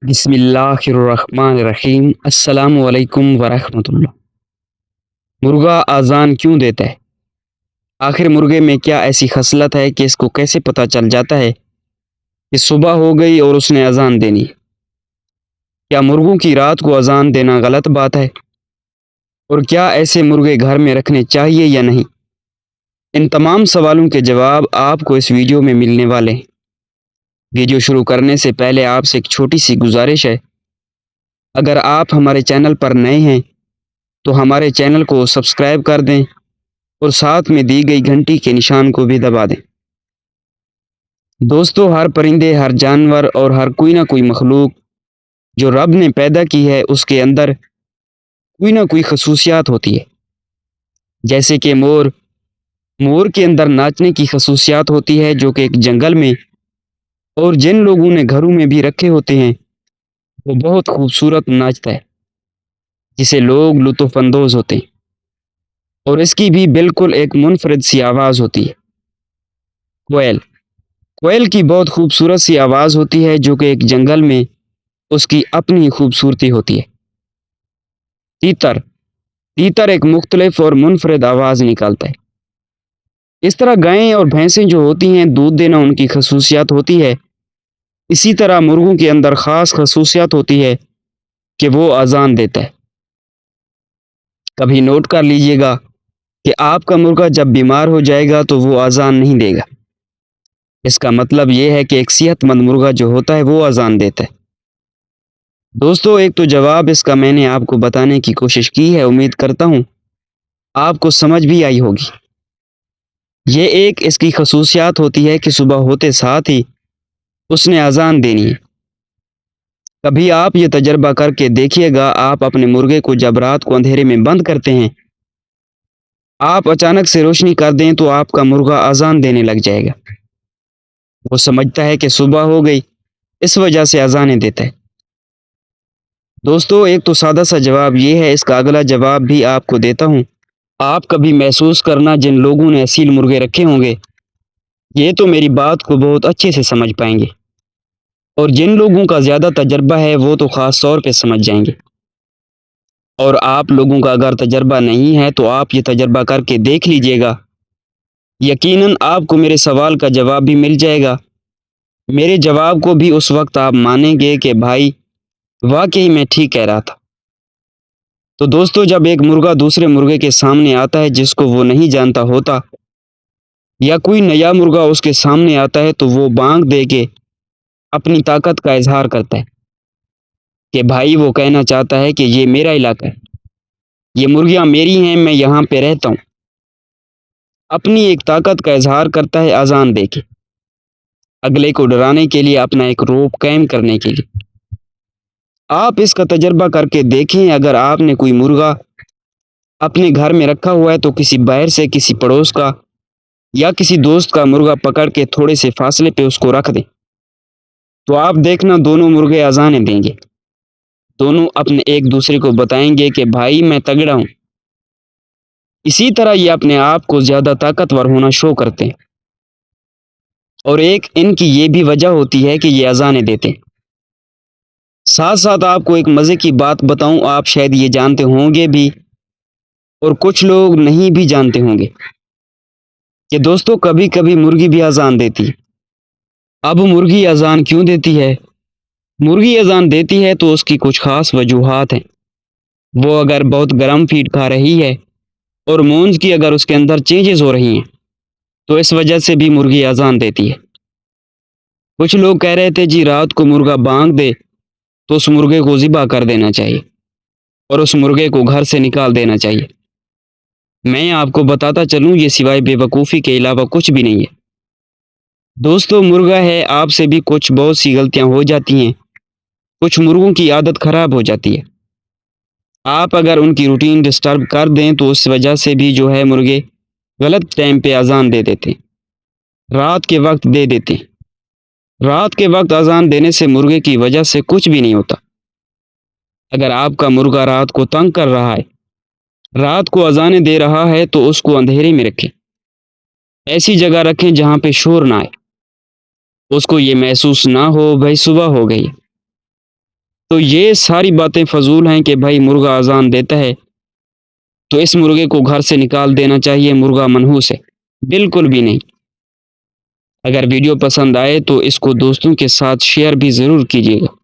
بسم اللہ الرحمن الرحیم۔ السلام علیکم ورحمۃ اللہ۔ مرغا اذان کیوں دیتا ہے؟ آخر مرغے میں کیا ایسی خصلت ہے کہ اس کو کیسے پتہ چل جاتا ہے کہ صبح ہو گئی اور اس نے اذان دینی ہے؟ کیا مرغوں کی رات کو اذان دینا غلط بات ہے؟ اور کیا ایسے مرغے گھر میں رکھنے چاہیے یا نہیں؟ ان تمام سوالوں کے جواب آپ کو اس ویڈیو میں ملنے والے ہیں۔ ویڈیو شروع کرنے سے پہلے آپ سے ایک چھوٹی سی گزارش ہے، اگر آپ ہمارے چینل پر نئے ہیں تو ہمارے چینل کو سبسکرائب کر دیں اور ساتھ میں دی گئی گھنٹی کے نشان کو بھی دبا دیں۔ دوستو، ہر پرندے، ہر جانور اور ہر کوئی نہ کوئی مخلوق جو رب نے پیدا کی ہے اس کے اندر کوئی نہ کوئی خصوصیات ہوتی ہے۔ جیسے کہ مور کے اندر ناچنے کی خصوصیات ہوتی ہے، جو کہ ایک جنگل میں اور جن لوگوں نے گھروں میں بھی رکھے ہوتے ہیں وہ بہت خوبصورت ناچتا ہے، جسے لوگ لطف اندوز ہوتے ہیں، اور اس کی بھی بالکل ایک منفرد سی آواز ہوتی ہے۔ کوئل کی بہت خوبصورت سی آواز ہوتی ہے، جو کہ ایک جنگل میں اس کی اپنی خوبصورتی ہوتی ہے۔ تیتر ایک مختلف اور منفرد آواز نکالتا ہے۔ اس طرح گائیں اور بھینسیں جو ہوتی ہیں دودھ دینا ان کی خصوصیات ہوتی ہے، اسی طرح مرغوں کے اندر خاص خصوصیات ہوتی ہے کہ وہ اذان دیتا ہے۔ کبھی نوٹ کر لیجئے گا کہ آپ کا مرغا جب بیمار ہو جائے گا تو وہ اذان نہیں دے گا۔ اس کا مطلب یہ ہے کہ ایک صحت مند مرغا جو ہوتا ہے وہ اذان دیتا ہے۔ دوستو، ایک تو جواب اس کا میں نے آپ کو بتانے کی کوشش کی ہے، امید کرتا ہوں آپ کو سمجھ بھی آئی ہوگی۔ یہ ایک اس کی خصوصیات ہوتی ہے کہ صبح ہوتے ساتھ ہی اس نے اذان دینی ہے۔ کبھی آپ یہ تجربہ کر کے دیکھیے گا، آپ اپنے مرغے کو جب رات کو اندھیرے میں بند کرتے ہیں، آپ اچانک سے روشنی کر دیں تو آپ کا مرغا اذان دینے لگ جائے گا۔ وہ سمجھتا ہے کہ صبح ہو گئی، اس وجہ سے اذانیں دیتا ہے۔ دوستو، ایک تو سادہ سا جواب یہ ہے، اس کا اگلا جواب بھی آپ کو دیتا ہوں۔ آپ کبھی محسوس کرنا، جن لوگوں نے اصیل مرغے رکھے ہوں گے یہ تو میری بات کو بہت اچھے سے سمجھ پائیں گے، اور جن لوگوں کا زیادہ تجربہ ہے وہ تو خاص طور پہ سمجھ جائیں گے، اور آپ لوگوں کا اگر تجربہ نہیں ہے تو آپ یہ تجربہ کر کے دیکھ لیجئے گا، یقیناً آپ کو میرے سوال کا جواب بھی مل جائے گا۔ میرے جواب کو بھی اس وقت آپ مانیں گے کہ بھائی واقعی میں ٹھیک کہہ رہا تھا۔ تو دوستو، جب ایک مرغا دوسرے مرغے کے سامنے آتا ہے جس کو وہ نہیں جانتا ہوتا، یا کوئی نیا مرغا اس کے سامنے آتا ہے، تو وہ بانگ دے کے اپنی طاقت کا اظہار کرتا ہے کہ بھائی وہ کہنا چاہتا ہے کہ یہ میرا علاقہ ہے، یہ مرغیاں میری ہیں، میں یہاں پہ رہتا ہوں۔ اپنی ایک طاقت کا اظہار کرتا ہے اذان دے کے، اگلے کو ڈرانے کے لیے، اپنا ایک روپ قائم کرنے کے لیے۔ آپ اس کا تجربہ کر کے دیکھیں، اگر آپ نے کوئی مرغا اپنے گھر میں رکھا ہوا ہے تو کسی باہر سے، کسی پڑوس کا یا کسی دوست کا مرغا پکڑ کے تھوڑے سے فاصلے پہ اس کو رکھ دیں، تو آپ دیکھنا دونوں مرغے اذانیں دیں گے، دونوں اپنے ایک دوسرے کو بتائیں گے کہ بھائی میں تگڑا ہوں۔ اسی طرح یہ اپنے آپ کو زیادہ طاقتور ہونا شو کرتے ہیں، اور ایک ان کی یہ بھی وجہ ہوتی ہے کہ یہ اذانیں دیتے ہیں۔ ساتھ ساتھ آپ کو ایک مزے کی بات بتاؤں، آپ شاید یہ جانتے ہوں گے بھی اور کچھ لوگ نہیں بھی جانتے ہوں گے کہ دوستو کبھی کبھی مرغی بھی اذان دیتی ہے۔ اب مرغی اذان کیوں دیتی ہے؟ مرغی اذان دیتی ہے تو اس کی کچھ خاص وجوہات ہیں۔ وہ اگر بہت گرم فیڈ کھا رہی ہے اور مونز کی اگر اس کے اندر چینجز ہو رہی ہیں تو اس وجہ سے بھی مرغی اذان دیتی ہے۔ کچھ لوگ کہہ رہے تھے جی رات کو مرغا بانگ دے تو اس مرغے کو ذبح کر دینا چاہیے اور اس مرغے کو گھر سے نکال دینا چاہیے۔ میں آپ کو بتاتا چلوں، یہ سوائے بے وقوفی کے علاوہ کچھ بھی نہیں ہے۔ دوستو، مرغا ہے، آپ سے بھی کچھ بہت سی غلطیاں ہو جاتی ہیں، کچھ مرغوں کی عادت خراب ہو جاتی ہے۔ آپ اگر ان کی روٹین ڈسٹرب کر دیں تو اس وجہ سے بھی جو ہے مرغے غلط ٹائم پہ اذان دے دیتے ہیں، رات کے وقت دے دیتے ہیں۔ رات کے وقت اذان دینے سے مرغے کی وجہ سے کچھ بھی نہیں ہوتا۔ اگر آپ کا مرغا رات کو تنگ کر رہا ہے، رات کو اذانیں دے رہا ہے، تو اس کو اندھیرے میں رکھیں، ایسی جگہ رکھیں جہاں پہ شور نہ آئے، اس کو یہ محسوس نہ ہو بھائی صبح ہو گئی۔ تو یہ ساری باتیں فضول ہیں کہ بھائی مرغا اذان دیتا ہے تو اس مرغے کو گھر سے نکال دینا چاہیے، مرغا منحوس ہے، بالکل بھی نہیں۔ اگر ویڈیو پسند آئے تو اس کو دوستوں کے ساتھ شیئر بھی ضرور کیجیے گا۔